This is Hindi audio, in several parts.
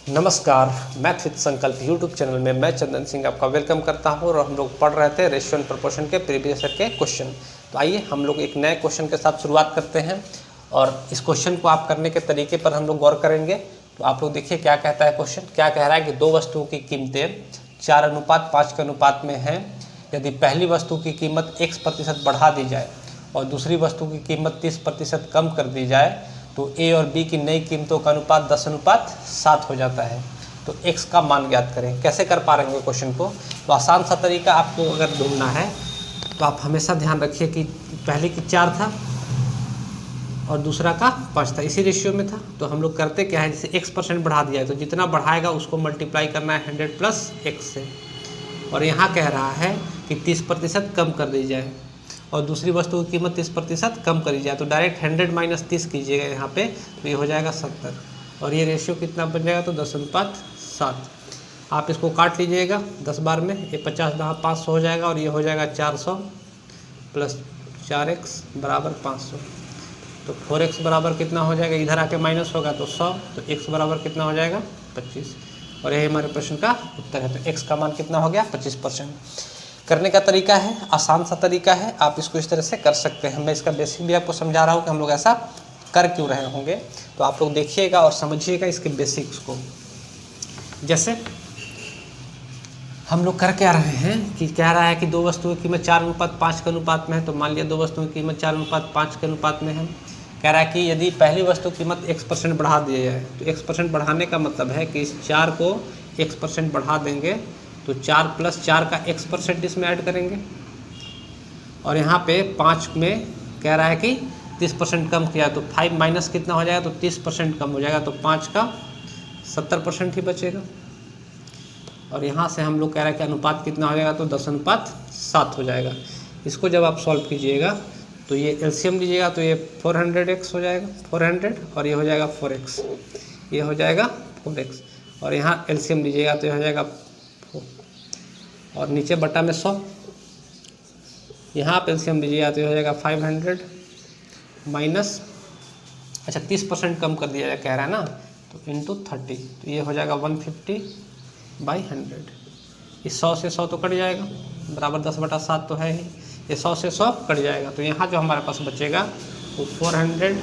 नमस्कार, मैथ विद संकल्प यूट्यूब चैनल में मैं चंदन सिंह आपका वेलकम करता हूं और हम लोग पढ़ रहे थे रेशियो एंड प्रोपोर्शन के प्रीवियस ईयर के क्वेश्चन। तो आइए हम लोग एक नए क्वेश्चन के साथ शुरुआत करते हैं और इस क्वेश्चन को आप करने के तरीके पर हम लोग गौर करेंगे। तो आप लोग देखिए क्या कहता है क्वेश्चन। क्या कह रहा है कि दो वस्तुओं की कीमतें 4:5 के अनुपात में हैं। यदि पहली वस्तु की कीमत x% बढ़ा दी जाए और दूसरी वस्तु की कीमत 30% कम कर दी जाए तो ए और बी की नई कीमतों का अनुपात 10:7 हो जाता है। तो x का मान ज्ञात करें। कैसे कर पा रहे होंगे क्वेश्चन को? तो आसान सा तरीका आपको अगर ढूंढना है तो आप हमेशा ध्यान रखिए कि पहले की 4 था और दूसरा का 5 था, इसी रेशियो में था। तो हम लोग करते क्या है, जैसे x% बढ़ा दिया है तो जितना बढ़ाएगा उसको मल्टीप्लाई करना है 100 + x से। और यहाँ कह रहा है कि 30% कम कर दी जाए और दूसरी वस्तु की कीमत 30% कम करी जाए। तो डायरेक्ट 100 - 30 कीजिएगा यहाँ पे, तो ये हो जाएगा 70 और ये रेशियो कितना बन जाएगा, तो 10:7। आप इसको काट लीजिएगा 10 बार में, ये 50 × 500 हो जाएगा और ये हो जाएगा 400 + 4x = 500। तो 4x बराबर कितना हो जाएगा, इधर आके माइनस होगा तो 100, तो x बराबर कितना हो जाएगा 25। और यही हमारे प्रश्न का उत्तर है। तो x का मान कितना हो गया 25%। करने का तरीका है, आसान सा तरीका है, आप इसको इस तरह से कर सकते हैं। मैं इसका बेसिक भी आपको समझा रहा हूँ कि हम लोग ऐसा कर क्यों रहे होंगे। तो आप लोग देखिएगा और समझिएगा इसके बेसिक्स को। जैसे हम लोग कर क्या रहे हैं कि कह रहा है कि दो वस्तुओं की कीमत 4:5 के अनुपात में है। तो मान लिया दो वस्तुओं की कीमत 4:5 के अनुपात में है। कह रहा है कि यदि पहली वस्तु की कीमत x% बढ़ा दिया जाए, तो x% बढ़ाने का मतलब है कि इस 4 को x% बढ़ा देंगे तो 4 + 4 का x% इसमें ऐड करेंगे। और यहाँ पे 5 में कह रहा है कि 30% कम किया तो 5 माइनस कितना हो जाएगा, तो 30% कम हो जाएगा। तो 5 का 70% ही बचेगा। और यहाँ से हम लोग कह रहे हैं कि अनुपात कितना हो जाएगा, तो 10:7 हो जाएगा। इसको जब आप सॉल्व कीजिएगा तो ये एलसीएम लीजिएगा तो ये 400x हो जाएगा, 400 और ये हो जाएगा 4x, ये हो जाएगा 4x। और यहाँ एलसीएम लीजिएगा तो ये हो जाएगा 4 और नीचे बटा में 100। यहाँ आप एलसीएम लीजिएगा तो ये हो जाएगा 500 माइनस, अच्छा 30% कम कर दिया जाए कह रहा है ना, तो इंटू 30, तो ये हो जाएगा 150/100। इस 100 से 100 तो कट जाएगा, बराबर 10/7 तो है ही, ये 100 से 100 कट जाएगा। तो यहाँ जो हमारे पास बचेगा वो 400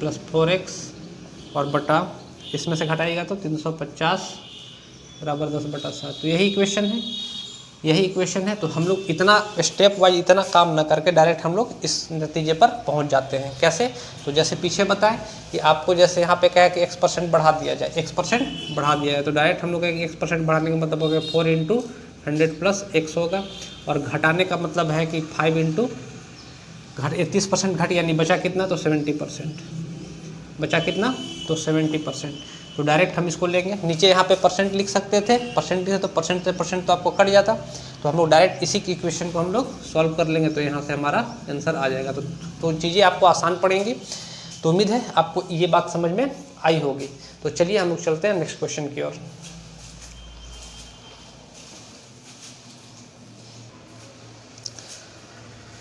+ 4x और बटा इसमें से घटाएगा तो 350 = 10/7। तो यही इक्वेशन है, यही इक्वेशन है। तो हम लोग इतना स्टेप वाइज इतना काम न करके डायरेक्ट हम लोग इस नतीजे पर पहुंच जाते हैं। कैसे? तो जैसे पीछे बताएं कि आपको जैसे यहाँ पे कहा है कि x% बढ़ा दिया जाए, x% बढ़ा दिया जाए तो डायरेक्ट हम लोग कहें कि x% बढ़ाने का मतलब हो गया 4 × 100 + x होगा। और घटाने का मतलब है कि 5 × 30% घट, यानी बचा कितना, तो 70%। बचा कितना, तो 70%। तो डायरेक्ट हम इसको लेंगे, नीचे यहाँ पे परसेंट लिख सकते थे, परसेंट लिखे तो परसेंट से परसेंट तो आपको कट जाता। तो हम लोग डायरेक्ट इसी की इक्वेशन को हम लोग सॉल्व कर लेंगे तो यहाँ से हमारा आंसर आ जाएगा। तो चीज़ें आपको आसान पड़ेंगी। तो उम्मीद है आपको ये बात समझ में आई होगी। तो चलिए हम लोग चलते हैं नेक्स्ट क्वेश्चन की ओर।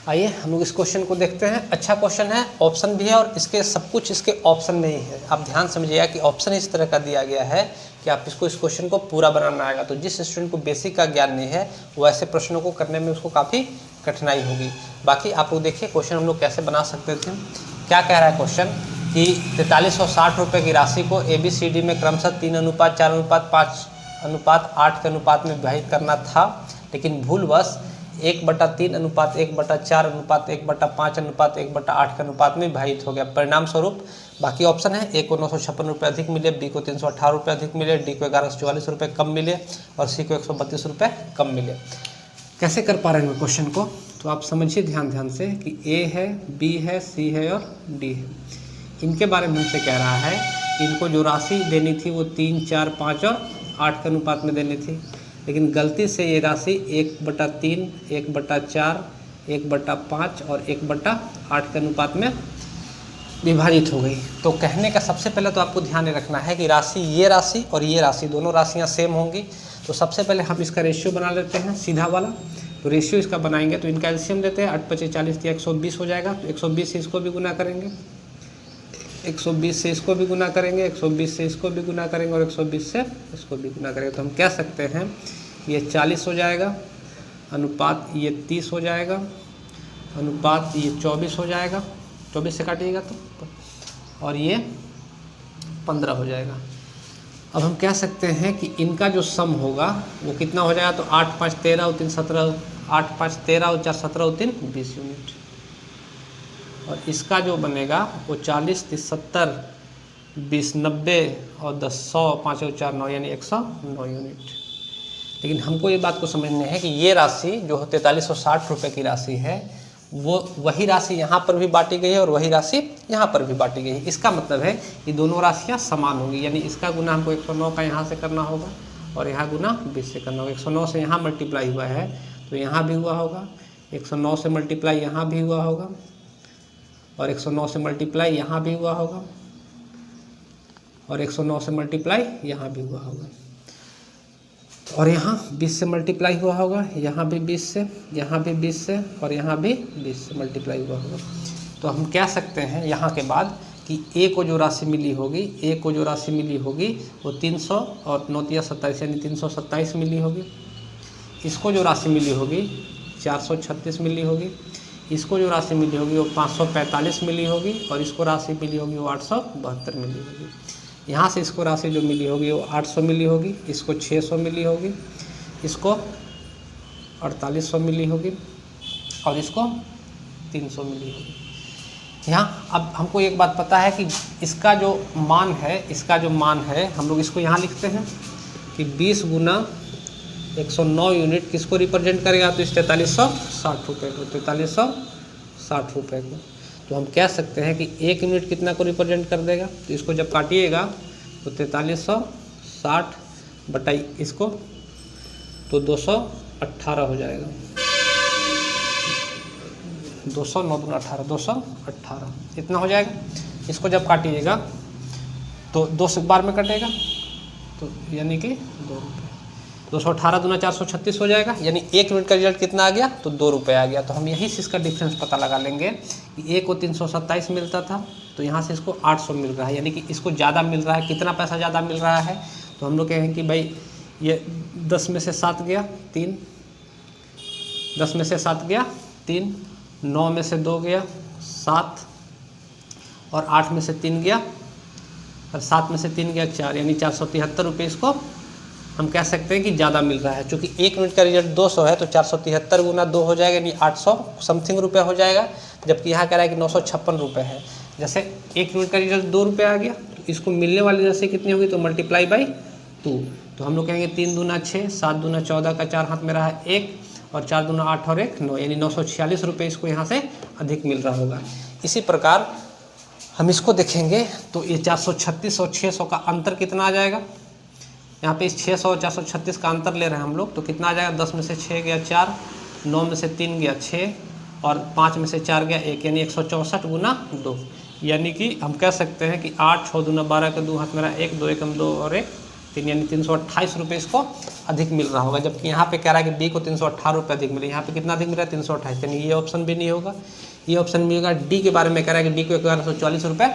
आइए हम लोग इस क्वेश्चन को देखते हैं। अच्छा क्वेश्चन है, ऑप्शन भी है और इसके सब कुछ इसके ऑप्शन में ही है। आप ध्यान समझिएगा कि ऑप्शन इस तरह का दिया गया है कि आप इसको इस क्वेश्चन को पूरा बनाना आएगा। तो जिस स्टूडेंट को बेसिक का ज्ञान नहीं है वो ऐसे प्रश्नों को करने में उसको काफ़ी कठिनाई होगी। बाकी आप लोग देखिए क्वेश्चन हम लोग कैसे बना सकते थे। क्या कह रहा है क्वेश्चन कि 4360 रुपये की राशि को ABCD में क्रमशः 3:4:5:8 के अनुपात में विभाजित करना था, लेकिन भूलवश 1/3:1/4:1/5:1/8 के अनुपात में विभाजित हो गया। परिणाम स्वरूप बाकी ऑप्शन है, ए को 956 रुपये अधिक मिले, बी को 318 रुपये अधिक मिले, डी को 1144 रुपये कम मिले और सी को 132 रुपये कम मिले। कैसे कर पा रहे हैं क्वेश्चन को? तो आप समझिए ध्यान से कि ए है, बी है, सी है और डी है। इनके बारे में हमसे कह रहा है कि इनको जो राशि देनी थी वो 3, 4, 5 और 8 के अनुपात में देनी थी, लेकिन गलती से ये राशि 1/3, 1/4, 1/5 और 1/8 के अनुपात में विभाजित हो गई। तो कहने का सबसे पहले तो आपको ध्यान रखना है कि राशि ये राशि और ये राशि दोनों राशियाँ सेम होंगी। तो सबसे पहले हम इसका रेशियो बना लेते हैं सीधा वाला। तो रेशियो इसका बनाएंगे तो इनका एलसीएम लेते हैं, 8 × 5 = 40, 120 हो जाएगा। तो 120 से इसको भी गुना करेंगे 120 से इसको भी गुना करेंगे, 120 से इसको भी गुना करेंगे और 120 से इसको भी गुना करेंगे। तो हम कह सकते हैं ये 40 हो जाएगा, अनुपात ये 30 हो जाएगा, अनुपात ये 24 हो जाएगा, 24 से काटिएगा तो, और ये 15 हो जाएगा। अब हम कह सकते हैं कि इनका जो सम होगा वो कितना हो जाएगा, तो 8 5 13 और 3 17, 8 5 13 और 4 17 और 3 20 यूनिट। और इसका जो बनेगा वो 40 30 70 20 90 और 10 100 5 और 4 9 यानी 109 यूनिट। लेकिन हमको ये बात को समझना है कि ये राशि जो 4360 रुपये की राशि है वो वही राशि यहाँ पर भी बांटी गई है और वही राशि यहाँ पर भी बांटी गई है। इसका मतलब है कि दोनों राशियाँ समान होंगी, यानी इसका गुना हमको 109 का यहाँ से करना होगा और यहाँ गुना 20 से करना होगा। 109 से यहाँ मल्टीप्लाई हुआ है तो यहाँ भी हुआ होगा, 109 से मल्टीप्लाई यहाँ भी हुआ होगा और 109 से मल्टीप्लाई यहाँ भी हुआ होगा और 109 से मल्टीप्लाई यहाँ भी हुआ होगा और यहाँ 20 से मल्टीप्लाई हुआ होगा, यहाँ भी 20 से, यहाँ भी 20 से और यहाँ भी 20 से मल्टीप्लाई हुआ होगा। तो हम कह सकते हैं यहाँ के बाद कि ए को जो राशि मिली होगी, ए को जो राशि मिली होगी वो 300 और 9 × 27 यानी 327 मिली होगी। इसको जो राशि मिली होगी 436 मिली होगी। इसको जो राशि मिली होगी वो 545 मिली होगी और इसको राशि मिली होगी वो 872 मिली होगी। यहाँ से इसको राशि जो मिली होगी वो 800 मिली होगी, इसको 600 मिली होगी, इसको 4800 मिली होगी और इसको 300 मिली होगी। यहाँ अब हमको एक बात पता है कि इसका जो मान है, इसका जो मान है हम लोग इसको यहाँ लिखते हैं कि 20 गुना 109 यूनिट किसको रिप्रेजेंट करेगा, तो इस 4360 रुपये को, 4360 रुपये को। तो हम कह सकते हैं कि 1 यूनिट कितना को रिप्रेजेंट कर देगा, तो इसको जब काटिएगा तो 4360 बटाई इसको तो 218 हो जाएगा। 200 9 दूना 18, 218 इतना हो जाएगा। इसको जब काटिएगा तो 2 से बार में कटेगा तो यानी कि 2 रुपये। 218 दूना 436 हो जाएगा, यानी 1 यूनिट का रिजल्ट कितना आ गया, तो 2 रुपये आ गया। तो हम यहीं से इसका डिफरेंस पता लगा लेंगे कि ए को 327 मिलता था तो यहाँ से इसको 800 मिल रहा है, यानी कि इसको ज़्यादा मिल रहा है। कितना पैसा ज़्यादा मिल रहा है, तो हम लोग कहें कि भाई ये 10 में से 7 गया 3, 10 में से 7 गया 3, 9 में से 2 गया 7 और 8 में से 3 गया और 7 में से 3 गया 4, यानी 473 रुपये इसको हम कह सकते हैं कि ज़्यादा मिल रहा है। चूँकि 1 यूनिट का रिजल्ट 200 है तो 473 गुना 2 हो जाएगा, यानी 800 समथिंग रुपये हो जाएगा। जबकि यहाँ कह रहा है कि 956 रुपये है। जैसे 1 यूनिट का रिजल्ट 2 रुपये आ गया तो इसको मिलने वाली राशि कितनी होगी, तो मल्टीप्लाई बाई 2। तो हम लोग कहेंगे 3 दूना 6, 7 दूना 14 का 4 हाथ में रहा है 1 और 4 दूना 8 और 1 9, यानी 946 रुपये इसको यहाँ से अधिक मिल रहा होगा। इसी प्रकार हम इसको देखेंगे तो ये 436 और 600 का अंतर कितना आ जाएगा। यहाँ पे इस 600 और 436 का अंतर ले रहे हैं हम लोग, तो कितना आ जाएगा, 10 में से 6 गया 4, 9 में से 3 गया 6 और 5 में से 4 गया 1, यानी 164 गुना 2, यानी कि हम कह सकते हैं कि 8 6 दूना 12 का 2 हाथ मेरा 1 2 1 2 और 1 3, यानी 328 रुपये इसको अधिक मिल रहा होगा। जबकि यहाँ पे कह रहा है कि बी को 318 रुपये अधिक मिले, यहाँ पे कितना अधिक मिल रहा है, 328, यानी ये ऑप्शन भी नहीं होगा। ये ऑप्शन भी होगा। डी के बारे में कह रहा है कि डी को 1140 रुपये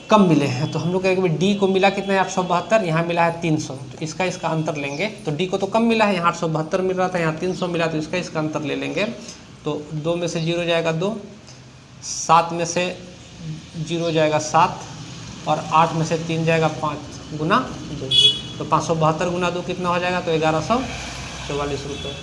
कम मिले हैं। तो हम लोग कहेंगे डी को मिला कितना है, 872, यहाँ मिला है 300, तो इसका अंतर लेंगे। तो डी को तो कम मिला है, यहाँ 872 मिल रहा था, यहाँ 300 मिला, तो इसका अंतर ले लेंगे। तो 2 में से 0 जाएगा 2, 7 में से 0 जाएगा 7 और 8 में से 3 जाएगा 5 गुना 2, तो 572 गुना 2 कितना हो जाएगा, तो 1144 रुपये।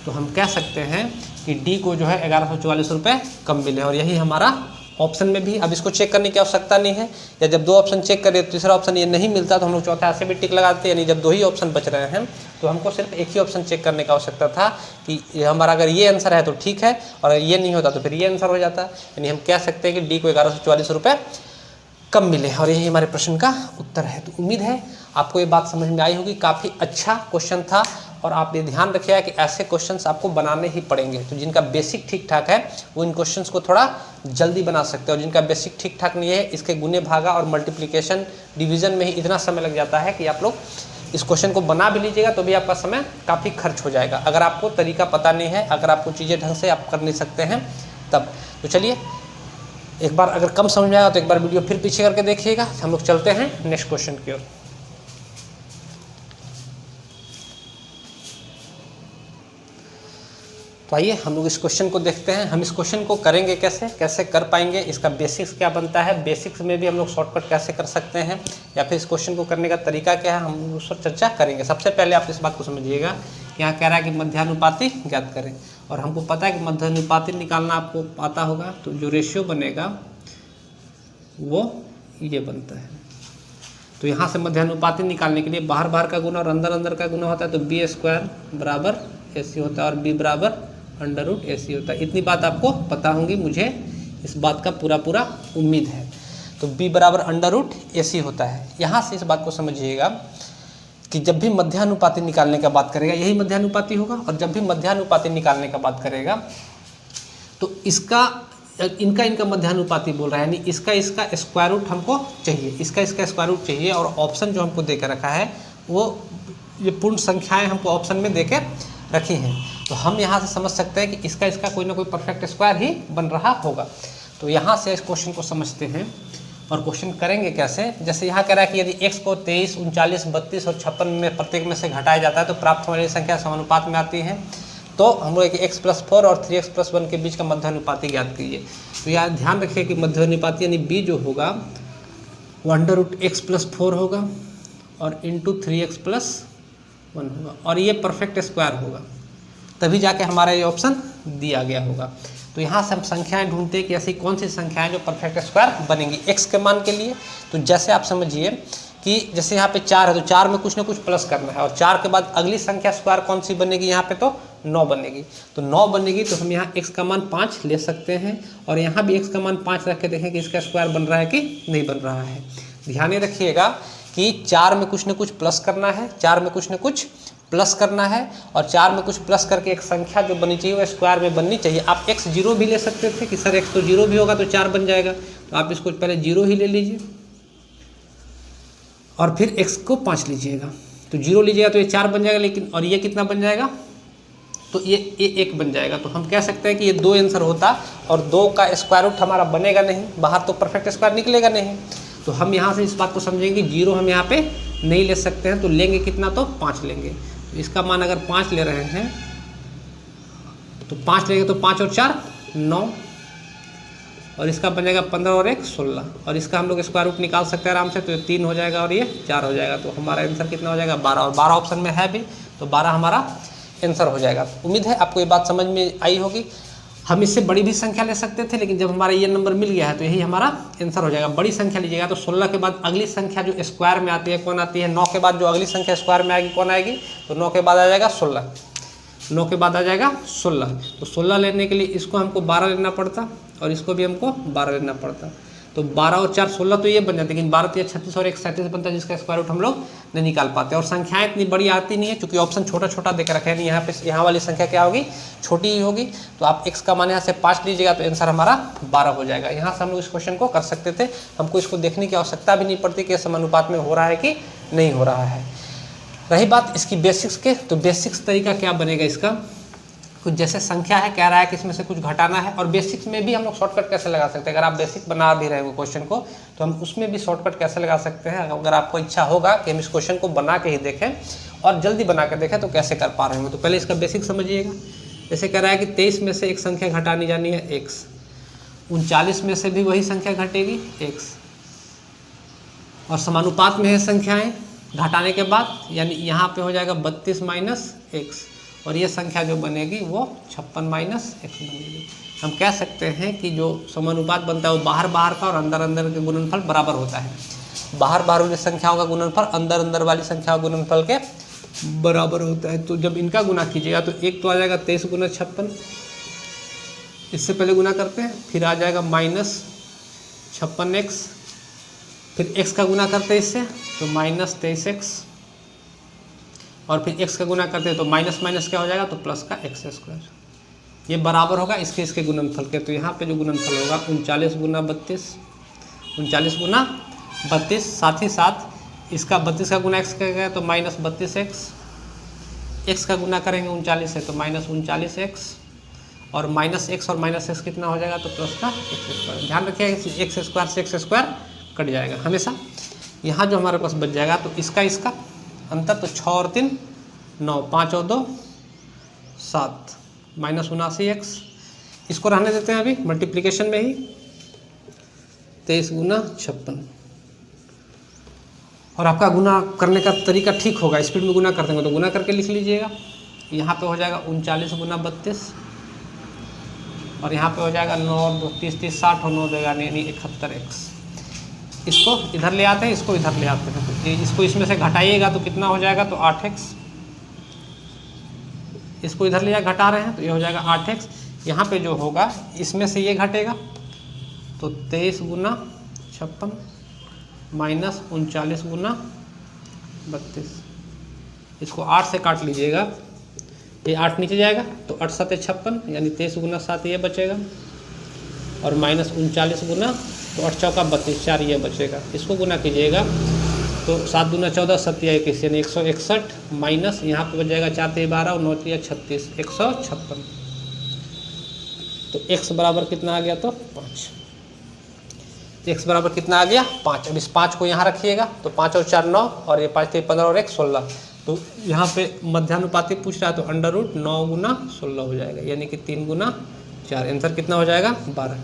तो हम कह सकते हैं कि डी को जो है 1144 रुपये कम मिले, और यही हमारा ऑप्शन में भी। अब इसको चेक करने की आवश्यकता नहीं है, या जब 2 ऑप्शन चेक करें तो तीसरा ऑप्शन ये नहीं मिलता तो हम लोग चौथा ऐसे भी टिक लगाते हैं, यानी जब 2 ही ऑप्शन बच रहे हैं तो हमको सिर्फ एक ही ऑप्शन चेक करने की आवश्यकता था कि हमारा अगर ये आंसर है तो ठीक है, और अगर ये नहीं होता तो फिर ये आंसर हो जाता। यानी हम कह सकते हैं कि डी को 1144 रुपये कम मिले, और यही हमारे प्रश्न का उत्तर है। तो उम्मीद है आपको ये बात समझ में आई होगी। काफ़ी अच्छा क्वेश्चन था, और आप ये ध्यान रखिएगा कि ऐसे क्वेश्चंस आपको बनाने ही पड़ेंगे। तो जिनका बेसिक ठीक ठाक है वो इन क्वेश्चंस को थोड़ा जल्दी बना सकते हैं, और जिनका बेसिक ठीक ठाक नहीं है, इसके गुने भागा और मल्टीप्लिकेशन डिवीज़न में ही इतना समय लग जाता है कि आप लोग इस क्वेश्चन को बना भी लीजिएगा तो भी आपका समय काफ़ी खर्च हो जाएगा। अगर आपको तरीका पता नहीं है, अगर आपको चीज़ें ढंग से आप कर नहीं सकते हैं तब। तो चलिए एक बार अगर कम समझ में आएगा तो एक बार वीडियो फिर पीछे करके देखिएगा। हम लोग चलते हैं नेक्स्ट क्वेश्चन की ओर। तो आइए हम लोग इस क्वेश्चन को देखते हैं। हम इस क्वेश्चन को करेंगे कैसे, कैसे कर पाएंगे, इसका बेसिक्स क्या बनता है, बेसिक्स में भी हम लोग शॉर्टकट कैसे कर सकते हैं, या फिर इस क्वेश्चन को करने का तरीका क्या है, हम उस पर चर्चा करेंगे। सबसे पहले आप इस बात को समझिएगा कि यहाँ कह रहा है कि मध्यानुपाती ज्ञात करें, और हमको पता है कि मध्यानुपाती निकालना आपको पता होगा। तो जो रेशियो बनेगा वो ये बनता है। तो यहाँ से मध्यानुपाती निकालने के लिए बाहर बाहर का गुना और अंदर अंदर का गुना होता है। तो बी स्क्वायर बराबर AC होता है और बी बराबर √AC होता है। इतनी बात आपको पता होंगी, मुझे इस बात का पूरा उम्मीद है। तो b बराबर √AC होता है। यहाँ से इस बात को समझिएगा कि जब भी मध्यानुपाती निकालने का बात करेगा, यही मध्यानुपाती होगा, और जब भी मध्यानुपाती निकालने का बात करेगा तो इनका मध्यानुपाती बोल रहा है, यानी इसका स्क्वायर रूट हमको चाहिए, इसका स्क्वायर रूट चाहिए। और ऑप्शन जो हमको दे के रखा है वो ये पूर्ण संख्याएं हमको ऑप्शन में दे के रखी हैं। तो हम यहाँ से समझ सकते हैं कि इसका कोई ना कोई परफेक्ट स्क्वायर ही बन रहा होगा। तो यहाँ से इस क्वेश्चन को समझते हैं और क्वेश्चन करेंगे कैसे। जैसे यहाँ कह रहा है कि यदि x को 23, 39, 32 और 56 में प्रत्येक में से घटाया जाता है तो प्राप्त होने वाली संख्या समानुपात में आती है। तो हम लोग x+4 और 3x+1 के बीच का मध्यानुपाती ज्ञात कीजिए। तो यहाँ ध्यान रखिए कि मध्यानुपाती यानी b जो होगा वो √x+4 होगा और इंटू 3x+1 होगा, और ये परफेक्ट स्क्वायर होगा, तभी जाके हमारा ये ऑप्शन दिया गया होगा। तो यहाँ से हम संख्याएं ढूंढते हैं कि ऐसी कौन सी संख्याएं जो परफेक्ट स्क्वायर बनेंगी x के मान के लिए। तो जैसे आप समझिए कि जैसे यहाँ पे 4 है तो 4 में कुछ ना कुछ प्लस करना है, और 4 के बाद अगली संख्या स्क्वायर कौन सी बनेगी, यहाँ पे तो 9 बनेगी। तो 9 बनेगी तो हम यहाँ x का मान 5 ले सकते हैं, और यहाँ भी x का मान 5 रख के देखें कि इसका स्क्वायर बन रहा है कि नहीं बन रहा है। ध्यान रखिएगा कि 4 में कुछ न कुछ प्लस करना है, 4 में कुछ न कुछ प्लस करना है, और 4 में कुछ प्लस करके एक संख्या जो बनी चाहिए वो स्क्वायर में बननी चाहिए। आप x 0 भी ले सकते थे कि सर x तो 0 भी होगा तो 4 बन जाएगा, तो आप इसको पहले 0 ही ले लीजिए और फिर x को 5 लीजिएगा। तो 0 लीजिएगा तो ये 4 बन जाएगा, लेकिन और ये कितना बन जाएगा, तो ये 1 बन जाएगा। तो हम कह सकते हैं कि ये 2 आंसर होता, और 2 का स्क्वायर रूट हमारा बनेगा नहीं, बाहर तो परफेक्ट स्क्वायर निकलेगा नहीं। तो हम यहाँ से इस बात को समझेंगे कि 0 हम यहाँ पे नहीं ले सकते हैं, तो लेंगे कितना, तो 5 लेंगे। तो इसका मान अगर 5 ले रहे हैं तो 5 लेंगे तो 5 और 4 9, और इसका बन जाएगा 15 और 1 16, और इसका हम लोग स्क्वायर रूट निकाल सकते हैं आराम से। तो ये 3 हो जाएगा और ये 4 हो जाएगा। तो हमारा आंसर कितना हो जाएगा, 12, और 12 ऑप्शन में है भी, तो 12 हमारा आंसर हो जाएगा। उम्मीद है आपको ये बात समझ में आई होगी। हम इससे बड़ी भी संख्या ले सकते थे, लेकिन जब हमारा ये नंबर मिल गया है तो यही हमारा आंसर हो जाएगा। बड़ी संख्या लीजिएगा तो 16 के बाद अगली संख्या जो स्क्वायर में आती है कौन आती है, 9 के बाद जो अगली संख्या स्क्वायर में आएगी कौन आएगी, तो 9 के बाद आ जाएगा 16, 9 के बाद आ जाएगा 16। तो 16 लेने के लिए इसको हमको 12 लेना पड़ता, और इसको भी हमको 12 लेना पड़ता। तो 12 और 4 16 तो ये बन जाते, लेकिन 12 3 36 और 1 37 बनता है, जिसका स्क्वायर रूट हम लोग नहीं निकाल पाते। और संख्याएं इतनी बड़ी आती नहीं है, क्योंकि ऑप्शन छोटा छोटा देकर रखे हैं। यहाँ पे यहाँ वाली संख्या क्या होगी, छोटी ही होगी। तो आप x का मान यहाँ से 5 लीजिएगा तो आंसर हमारा 12 हो जाएगा। यहाँ से हम लोग इस क्वेश्चन को कर सकते थे, हमको इसको देखने की आवश्यकता भी नहीं पड़ती कि समानुपात में हो रहा है कि नहीं हो रहा है। रही बात इसकी बेसिक्स के, तो बेसिक्स तरीका क्या बनेगा इसका, कुछ जैसे संख्या है, कह रहा है कि इसमें से कुछ घटाना है, और बेसिक्स में भी हम लोग शॉर्टकट कैसे लगा सकते हैं। अगर आप बेसिक बना भी रहे हो क्वेश्चन को, तो हम उसमें भी शॉर्टकट कैसे लगा सकते हैं। अगर आपको इच्छा होगा कि हम इस क्वेश्चन को बना के ही देखें और जल्दी बना के देखें तो कैसे कर पा रहे हैं, तो पहले इसका बेसिक समझिएगा। जैसे कह रहा है कि 23 में से एक संख्या घटानी जानी है x, 39 में से भी वही संख्या घटेगी x, और समानुपात में है संख्याएँ घटाने के बाद, यानी यहाँ पे हो जाएगा 32 माइनस x, और ये संख्या जो बनेगी वो 56 माइनस x बनेगी। हम कह सकते हैं कि जो समानुपात बनता है वो बाहर बाहर का और अंदर अंदर के गुणनफल बराबर होता है। बाहर बाहर वाली संख्याओं का गुणनफल अंदर अंदर वाली संख्याओं के गुणनफल के बराबर होता है। तो जब इनका गुना कीजिएगा तो एक तो आ जाएगा 23 गुना 56, इससे पहले गुना करते हैं, फिर आ जाएगा माइनस 56x, फिर x का गुना करते हैं इससे तो माइनस 23x, और फिर x का गुना करते हैं तो माइनस माइनस क्या हो जाएगा, तो प्लस का x स्क्वायर। ये बराबर होगा इसके गुणनफल के। तो यहाँ पे जो गुणनफल होगा 39 गुना 32, 39 गुना 32, साथ ही साथ इसका 32 का गुना x करेगा तो माइनस 32x, x का गुना करेंगे 39 है तो माइनस 39x, और माइनस एक्स और माइनस एक्स कितना हो जाएगा, तो प्लस का एक्स स्क्वायर। ध्यान रखिएगा एक्स स्क्वायर से एक्स स्क्वायर कट जाएगा हमेशा। यहाँ जो हमारे पास बच जाएगा तो इसका अंतर, तो 6 और 3 9, 5 और 2 7, माइनस 79x। इसको रहने देते हैं अभी मल्टीप्लिकेशन में ही, 23 गुना 56। और आपका गुना करने का तरीका ठीक होगा, स्पीड में गुना कर देंगे तो गुना करके लिख लीजिएगा। यहाँ पे हो जाएगा 39 गुना 32, और यहाँ पे हो जाएगा 9 और 2 30 30 60 और 9 देगा यानी 71x। इसको इधर ले आते हैं, इसको इधर ले आते हैं, तो इसको इसमें से घटाइएगा तो कितना हो जाएगा, तो 8x। इसको इधर ले जा घटा रहे हैं तो ये हो जाएगा 8x। यहाँ पे जो होगा इसमें से ये घटेगा तो 23 गुना 56 माइनस 39 गुना 32। इसको 8 से काट लीजिएगा, ये 8 नीचे जाएगा तो 8 7 56 यानी 23 गुना 7 ये बचेगा, और माइनस 39 गुना तो 8 चौका 32 4 ये बचेगा। इसको गुना कीजिएगा तो 7 दूना 14 7 21 यानी 161 माइनस यहाँ पे बच जाएगा 4 3 12 और 9 3 36 156। तो x बराबर कितना आ गया, तो 5। x बराबर कितना आ गया, 5। अब इस 5 को यहाँ रखिएगा तो 5 और 4 9 और ये 5 3 15 और 1 16। तो यहाँ पे मध्यानुपाती पूछ रहा है तो अंडर रूट 9 गुना 16 हो जाएगा, यानी कि 3 गुना 4। आंसर कितना हो जाएगा, 12।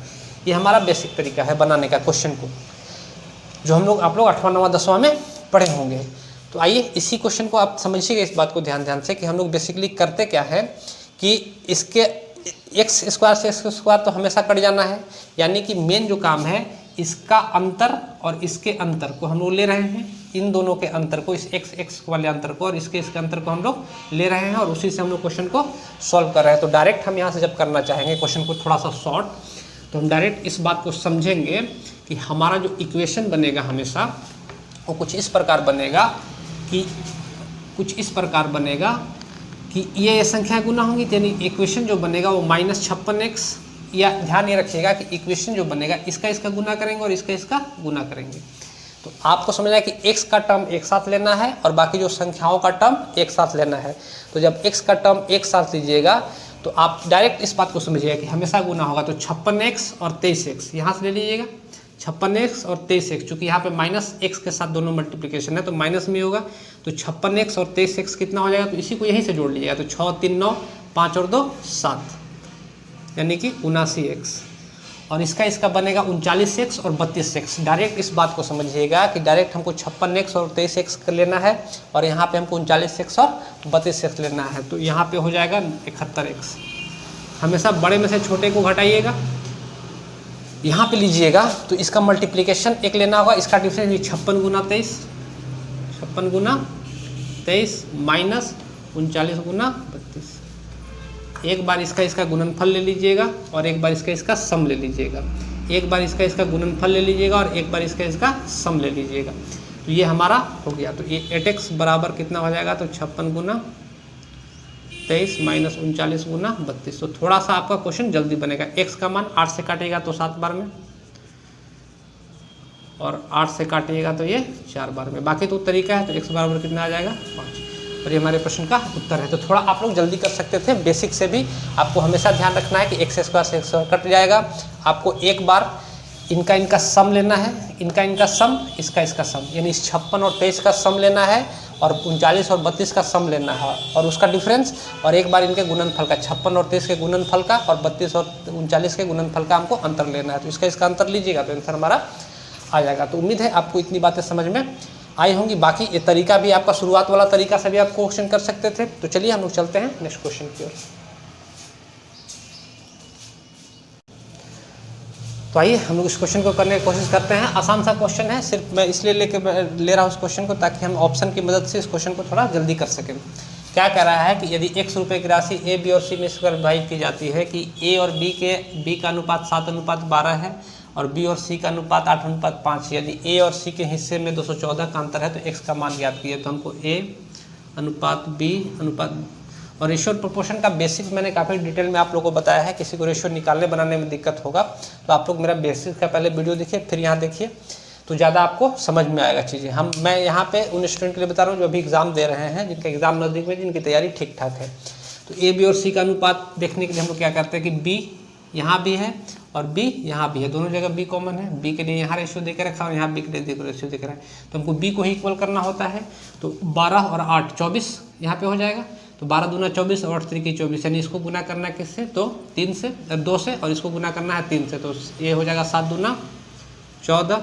ये हमारा बेसिक तरीका है बनाने का क्वेश्चन को, जो आप लोग 8वां 9वां 10वां में पढ़े होंगे। तो आइए इसी क्वेश्चन को आप समझिएगा, इस बात को ध्यान से कि हम लोग बेसिकली करते क्या है कि इसके एक्स स्क्वायर से एक्स स्क्वायर तो हमेशा कट जाना है, यानी कि मेन जो काम है इसका अंतर और इसके अंतर को हम लोग ले रहे हैं, इन दोनों के अंतर को, इस एक्स वाले अंतर को और इसके अंतर को हम लोग ले रहे हैं, और उसी से हम लोग क्वेश्चन को सॉल्व कर रहे हैं। तो डायरेक्ट हम यहाँ से जब करना चाहेंगे क्वेश्चन को थोड़ा सा शॉर्ट, तो हम डायरेक्ट इस बात को समझेंगे कि हमारा जो इक्वेशन बनेगा हमेशा वो कुछ इस प्रकार बनेगा कि ये संख्या गुना होंगी, यानी इक्वेशन जो बनेगा वो -56x, या ध्यान ये रखिएगा कि इक्वेशन जो बनेगा इसका गुना करेंगे और इसका गुना करेंगे। तो आपको समझना है कि x का टर्म एक साथ लेना है और बाकी जो संख्याओं का टर्म एक साथ लेना है। तो जब x का टर्म एक साथ लीजिएगा तो आप डायरेक्ट इस बात को समझिएगा कि हमेशा गुना होगा, तो 56x और 23x यहाँ से ले लीजिएगा, 56x और 23x, चूँकि यहाँ पे माइनस x के साथ दोनों मल्टीप्लिकेशन है तो माइनस में होगा, तो 56x और 23x कितना हो जाएगा, तो इसी को यहीं से जोड़ लीजिएगा, तो 6 3 9 5 और 2 7 यानी कि 79x, और इसका बनेगा 39x और 32x। डायरेक्ट इस बात को समझिएगा कि डायरेक्ट हमको 56x और 23x कर लेना है और यहाँ पे हमको 39x और 32x लेना है, तो यहाँ पे हो जाएगा 71x। हमेशा बड़े में से छोटे को घटाइएगा, यहाँ पे लीजिएगा तो इसका मल्टीप्लिकेशन एक लेना होगा, इसका डिफरेंस 56 गुना 23 माइनस 39 गुना 32। एक बार इसका गुणनफल ले लीजिएगा और एक बार इसका सम ले लीजिएगा, एक बार इसका गुणनफल ले लीजिएगा और एक बार इसका सम ले लीजिएगा, तो ये हमारा हो गया। तो ये 8x बराबर कितना हो जाएगा, तो 56 गुना 23 माइनस 39 गुना 32। तो थोड़ा सा आपका क्वेश्चन जल्दी बनेगा। x का मान 8 से काटेगा तो 7 बार में, और 8 से काटिएगा तो ये 4 बार में, बाकी तो तरीका है। तो x बराबर कितना आ जाएगा, 5, और ये हमारे प्रश्न का उत्तर है। तो थोड़ा आप लोग जल्दी कर सकते थे, बेसिक से भी आपको हमेशा ध्यान रखना है कि x स्क्वायर से x स्क्वायर कट जाएगा। आपको एक बार इनका सम लेना है, इनका सम, इसका सम, यानी 56 और 23 का सम लेना है और 39 और 32 का सम लेना है और उसका डिफरेंस, और एक बार इनके गुणनफल का, 56 और 23 के गुणनफल का और 32 और 39 के गुणनफल का हमको अंतर लेना है। तो इसका अंतर लीजिएगा तो आंसर हमारा आ जाएगा। तो उम्मीद है आपको इतनी बातें समझ में आई होंगी। बाकी ये तरीका भी आपका शुरुआत वाला तरीका से भी आप क्वेश्चन कर सकते थे। तो चलिए हम लोग चलते हैं नेक्स्ट क्वेश्चन की ओर। तो आइए हम लोग इस क्वेश्चन को करने की कोशिश करते हैं। आसान सा क्वेश्चन है, सिर्फ मैं इसलिए ले रहा हूँ इस क्वेश्चन को ताकि हम ऑप्शन की मदद से इस क्वेश्चन को थोड़ा जल्दी कर सकें। क्या कह रहा है कि यदि x रुपये की राशि a, b और c में इसकर विभाजित की जाती है कि a और b का अनुपात 7:12 है और b और c का अनुपात 8:5, यदि a और c के हिस्से में 214 का अंतर है तो x का मान ज्ञात कीजिए। तो हमको a अनुपात b अनुपात, और रेशियो प्रोपोर्शन का बेसिक मैंने काफ़ी डिटेल में आप लोगों को बताया है। किसी को रेशियो निकालने बनाने में दिक्कत होगा तो आप लोग मेरा बेसिक का पहले वीडियो देखिए, फिर यहाँ देखिए, तो ज़्यादा आपको समझ में आएगा चीज़ें। मैं यहाँ पे उन स्टूडेंट के लिए बता रहा हूँ जो अभी एग्ज़ाम दे रहे हैं, जिनका एग्ज़ाम नज़दीक में, जिनकी तैयारी ठीक ठाक है। तो ए बी और सी का अनुपात देखने के लिए हम लोग क्या करते हैं कि बी यहाँ भी है और बी यहाँ भी है, दोनों जगह बी कॉमन है। बी के लिए यहाँ रेशियो देकर रखा और यहाँ बी के लिए रेशियो देकर है, तो हमको बी को ही इक्वल करना होता है। तो 12 और 8 24 यहाँ पे हो जाएगा। तो 12 दूना 24 और 8 3 24, यानी इसको गुना करना है किससे, तो 3 से 2 से, और इसको गुना करना है 3 से। तो ये हो जाएगा 7 दूना 14,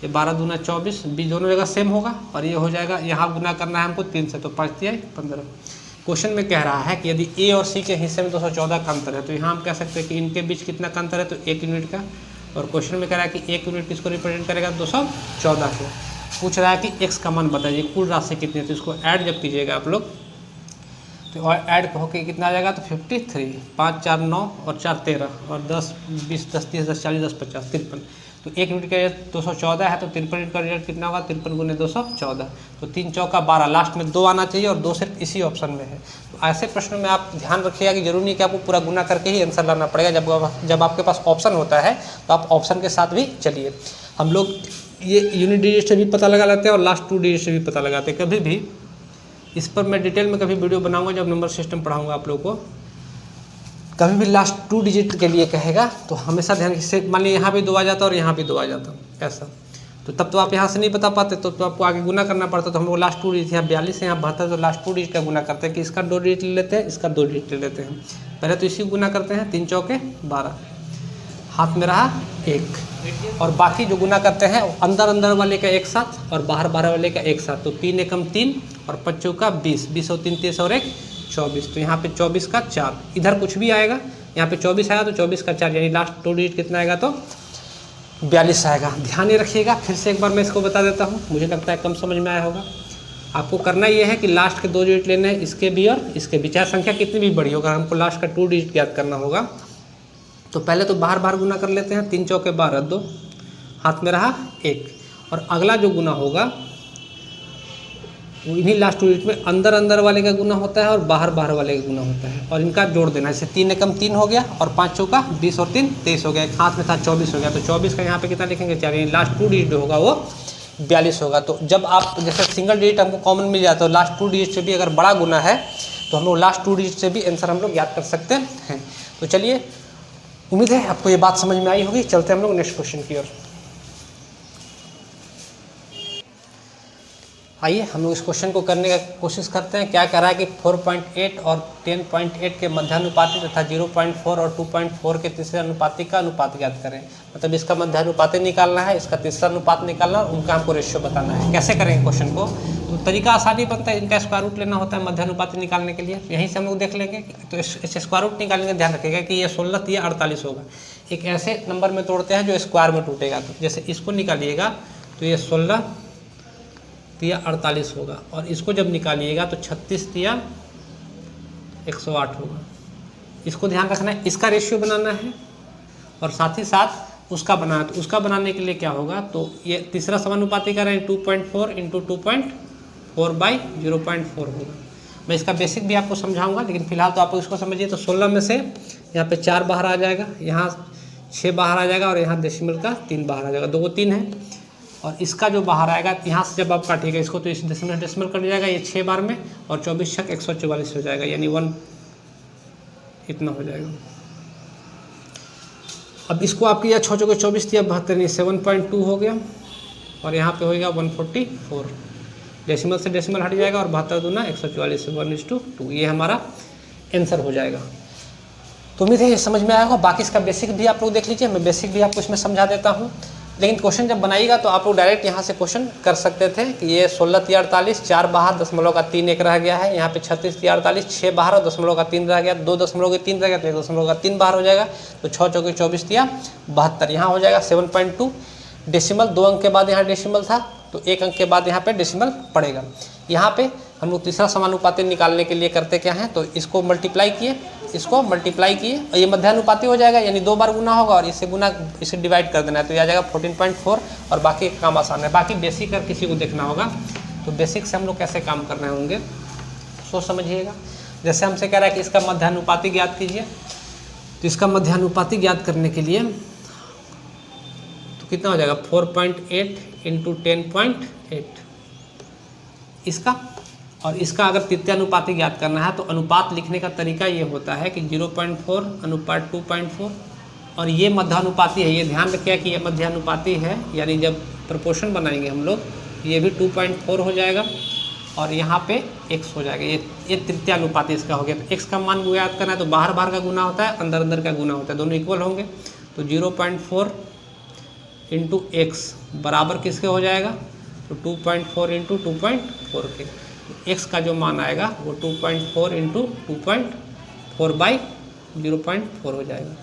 ये 12 दूना 24, बी दोनों जगह सेम होगा। और ये हो जाएगा, यहाँ गुना करना है हमको 3 से, तो 5 3 15। क्वेश्चन में कह रहा है कि यदि ए और सी के हिस्से में 214 का अंतर है, तो यहाँ हम कह सकते हैं कि इनके बीच कितना का अंतर है, तो 1 यूनिट का। और क्वेश्चन में कह रहा है कि 1 यूनिट किसको रिप्रेजेंट करेगा, 214 को। पूछ रहा है कि x का मान बताइए, कुल राशि कितनी है। तो इसको ऐड जब कीजिएगा आप लोग, तो ऐड होकर कितना आ जाएगा, तो 53, 5 4 9 और 4 13 और 10 20 10 30 10 40 10 50 53। तो 1 यूनिट का रिजल्ट 214 है, तो 53 यूनिट का रिजल्ट कितना होगा, 53 गुने 214। तो 3 चौका 12, लास्ट में 2 आना चाहिए और 2 सिर्फ इसी ऑप्शन में है। तो ऐसे प्रश्नों में आप ध्यान रखिएगा कि जरूरी नहीं कि आपको पूरा गुना करके ही आंसर लाना पड़ेगा। जब आपके पास ऑप्शन होता है तो आप ऑप्शन के साथ भी चलिए। हम लोग ये यूनिट डिजिट से भी पता लगा लेते हैं और लास्ट 2 डिजिट से भी पता लगाते हैं। कभी भी इस पर मैं डिटेल में कभी वीडियो बनाऊंगा जब नंबर सिस्टम पढ़ाऊंगा आप लोगों को। कभी भी लास्ट 2 डिजिट के लिए कहेगा तो हमेशा ध्यान से, मान लीजिए यहाँ भी 2 आ जाता और यहाँ भी 2 आ जाता ऐसा, तो तब तो आप यहाँ से नहीं बता पाते, तो आपको आगे गुना करना पड़ता। तो हम लोग लास्ट 2 डिजिट, यहाँ 42 है यहाँ 72, तो लास्ट 2 डिजिट का गुना करते हैं कि इसका 2 डिजिट ले लेते हैं, इसका 2 डिजिट ले लेते हैं। पहले तो इसी गुना करते हैं, 3 चौके 12, हाथ में रहा 1, और बाकी जो गुना करते हैं अंदर अंदर वाले का एक साथ और बाहर बाहर वाले का एक साथ। तो 3 एकम 3 और 5 चौका 20, 20 और 3 30 और 1 24। तो यहाँ पे 24 का 4, इधर कुछ भी आएगा, यहाँ पे 24 आएगा तो 24 का 4, यानी लास्ट 2 डिजिट कितना आएगा, तो 42 आएगा। ध्यान ही रखिएगा। फिर से एक बार मैं इसको बता देता हूँ, मुझे लगता है कम समझ में आया होगा। आपको करना ये है कि लास्ट के 2 डिजिट लेने हैं, इसके भी और इसके भी, चाहे संख्या कितनी भी बड़ी होगा, हमको लास्ट का 2 डिजिट याद करना होगा। तो पहले तो बाहर बाहर गुना कर लेते हैं, 3 चौके 12, 2 हाथ में रहा 1, और अगला जो गुना होगा इन्हीं लास्ट 2 डिजिट में अंदर अंदर वाले का गुना होता है और बाहर बाहर वाले का गुना होता है, और इनका जोड़ देना है। जैसे 3 एकम 3 हो गया और 5 चौका 20 और 3 23 हो गया, एक हाथ में था 24 हो गया। तो 24 का यहाँ पे कितना लिखेंगे 4, यानी लास्ट 2 डिजिट होगा वो 42 होगा। तो जब आप जैसे सिंगल डिजिट हमको कॉमन मिल जाता है, लास्ट 2 डिजिट से भी अगर बड़ा गुना है तो हम लोग लास्ट 2 डिजिट से भी आंसर हम लोग याद कर सकते हैं। तो चलिए, उम्मीद है आपको ये बात समझ में आई होगी। चलते हैं हम लोग नेक्स्ट क्वेश्चन की ओर। आइए हम लोग इस क्वेश्चन को करने की कोशिश करते हैं। क्या कह रहा है कि 4.8 और 10.8 के मध्यानुपाती तथा 0.4 और 2.4 के तीसरे अनुपाती का अनुपात ज्ञात करें। मतलब इसका मध्यानुपाती निकालना है, इसका तीसरा अनुपात निकालना और उनका हमको रेशियो बताना है। कैसे करेंगे क्वेश्चन को, तो तरीका आसानी बनता है, इनका स्क्वायर रूट लेना होता है मध्यानुपाती निकालने के लिए। यहीं से हम लोग देख लेंगे। तो इस स्क्वायर रूट निकालने का ध्यान रखिएगा कि ये 16 या 48 होगा। एक ऐसे नंबर में तोड़ते हैं जो स्क्वायर में टूटेगा। तो जैसे इसको निकालिएगा तो ये 16 या 48 होगा, और इसको जब निकालिएगा तो 36 या 108 होगा। इसको ध्यान रखना है, इसका रेशियो बनाना है और साथ ही साथ उसका बनाना। तो उसका बनाने के लिए क्या होगा, तो ये तीसरा समानुपाती का रहे 2.4 इंटू 2.4 बाई 0.4 होगा। मैं इसका बेसिक भी आपको समझाऊंगा, लेकिन फिलहाल तो आप इसको समझिए। तो 16 में से यहाँ पे 4 बाहर आ जाएगा, यहाँ 6 बाहर आ जाएगा और यहाँ डेसिमल का 3 बाहर आ जाएगा, 2 को 3 है। और इसका जो बाहर आएगा यहाँ से जब आप काटिएगा इसको तो इस डेसिमल कट जाएगा, ये 6 बार में, और 24 छक 144 हो जाएगा, यानी 1 इतना हो जाएगा। अब इसको आप किया 6 चौके 24 दिया 72, 7.2 हो गया, और यहाँ पे होएगा 144। डेसिमल से डेसिमल हट जाएगा और 72 दूना 144 से 1:2, ये हमारा आंसर हो जाएगा। तो उम्मीद है ये समझ में आया होगा। बाकी इसका बेसिक भी आप लोग देख लीजिए, मैं बेसिक भी आपको इसमें समझा देता हूँ। लेकिन क्वेश्चन जब बनाइएगा तो आप लोग डायरेक्ट यहाँ से क्वेश्चन कर सकते थे कि ये 16 या 48, 4 बाहर, दशमलव का 3 एक रह गया है। यहाँ पे 36 या 48, 6 बाहर और दशमलव का 3 रह गया, 2 दशमलव के 3 रह गया तो 1 दशमलव का 3 बाहर हो जाएगा। तो 6 चौके 24 या 72, यहाँ हो जाएगा 7.2। डेसिमल 2 अंक के बाद यहाँ डेसिमल था तो 1 अंक के बाद यहाँ पे डेसिमल पड़ेगा। यहाँ पे हम लोग तीसरा समानुपाती निकालने के लिए करते क्या हैं, तो इसको मल्टीप्लाई किए, इसको मल्टीप्लाई किए, और ये मध्यानुपाती हो जाएगा, यानी 2 बार गुना होगा और इसे डिवाइड कर देना है, तो ये आ जाएगा 14.4। और बाकी काम आसान है। बाकी बेसिक अगर किसी को देखना होगा तो बेसिक से हम लोग कैसे काम करने होंगे सोच समझिएगा। जैसे हमसे कह रहा है कि इसका मध्यानुपाती ज्ञात कीजिए, तो इसका मध्यानुपाती ज्ञात करने के लिए तो कितना हो जाएगा 4.8 इंटू 10.8, इसका और इसका अगर तृतीय अनुपाती ज्ञात करना है तो अनुपात लिखने का तरीका ये होता है कि 0.4 अनुपात 2.4, और ये मध्यानुपाती है। ये ध्यान रखिए कि ये मध्यानुपाती है, यानी जब प्रोपोर्शन बनाएंगे हम लोग ये भी 2.4 हो जाएगा और यहाँ पे x हो जाएगा। ये तृतीय अनुपाती इसका हो गया। तो x का मान ज्ञात करना है तो बाहर बाहर का गुना होता है, अंदर अंदर का गुना होता है, दोनों इक्वल होंगे। तो 0.4 इंटू एक्स बराबर किसके हो जाएगा, तो 2.4 इंटू 2.4 के। x का जो मान आएगा वो 2.4 इंटू 2.4 बाई 0.4 हो जाएगा।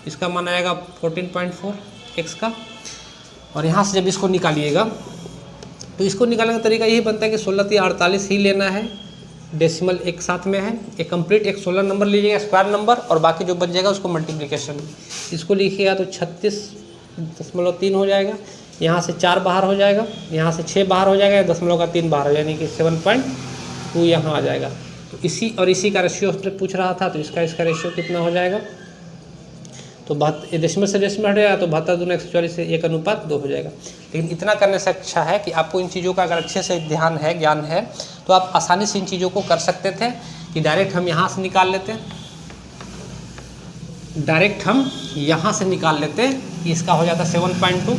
इसका मान आएगा 14.4 x का। और यहाँ से जब इसको निकालिएगा तो इसको निकालने का तरीका यही बनता है कि 16×48 ही लेना है, डेसिमल एक साथ में है। एक कंप्लीट एक 16 नंबर लीजिएगा स्क्वायर नंबर, और बाकी जो बच जाएगा उसको मल्टीप्लिकेशन में इसको लिखिएगा तो 36.3 हो जाएगा। यहाँ से 4 बाहर हो जाएगा, यहाँ से 6 बाहर हो जाएगा, दशमलव का 3 बाहर हो जाएगा, यानी कि 7.2 यहाँ आ जाएगा। तो इसी और इसी का रेशियो उसने पूछ रहा था, तो इसका रेशियो कितना हो जाएगा, तो डेसिमल से डेसिमल हट जाएगा, तो 72 से 1:2 हो जाएगा। लेकिन इतना करने से अच्छा है कि आपको इन चीज़ों का अगर अच्छे से ध्यान है, ज्ञान है, तो आप आसानी से इन चीज़ों को कर सकते थे कि डायरेक्ट हम यहाँ से निकाल लेते, डायरेक्ट हम यहाँ से निकाल लेते कि इसका हो जाता 7.2,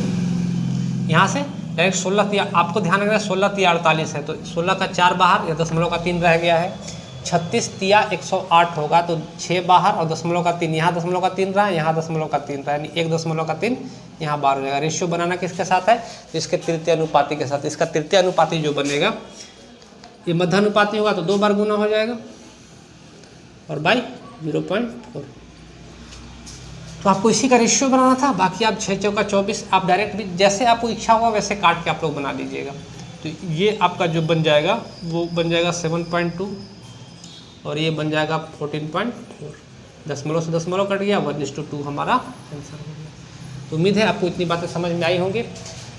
यहाँ से डायरेक्ट 16 आपको ध्यान रखना 16×48 है, तो 16 का 4 बाहर या दशमलव का 3 रह गया है। 36×108 होगा, तो 6 बाहर और दशमलव का 3, यहाँ दशमलव का 3 रहा, यहाँ दशमलव का 3 रहा, यानी 1.3 यहाँ बाहर हो जाएगा। रेशियो बनाना किसके साथ है, तो इसके तृतीय अनुपाती के साथ। इसका तृतीय अनुपाती जो बनेगा ये मध्यानुपाती होगा तो 2 बार गुना हो जाएगा और बाई 0.4। तो आपको इसी का रेशियो बनाना था। बाकी आप 6×4 आप डायरेक्ट भी जैसे आपको इच्छा होगा वैसे काट के आप लोग बना लीजिएगा। तो ये आपका जो बन जाएगा वो बन जाएगा 7.2 और ये बन जाएगा 14.4। दशमलव से दशमलव कट गया, 1:2 हमारा आंसर हो गया। तो उम्मीद है आपको इतनी बातें समझ में आई होंगी।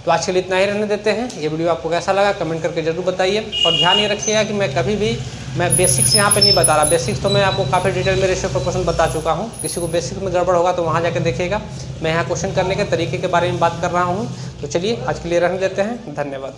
तो आज के लिए इतना ही रहने देते हैं। ये वीडियो आपको कैसा लगा कमेंट करके जरूर बताइए, और ध्यान ये रखिएगा कि मैं कभी भी बेसिक्स यहाँ पे नहीं बता रहा। बेसिक्स तो मैं आपको काफ़ी डिटेल में रेशियो प्रोपोर्शन बता चुका हूँ। किसी को बेसिक्स में गड़बड़ होगा तो वहाँ जाकर देखिएगा। मैं यहाँ क्वेश्चन करने के तरीके के बारे में बात कर रहा हूँ। तो चलिए आज के लिए रहने देते हैं। धन्यवाद।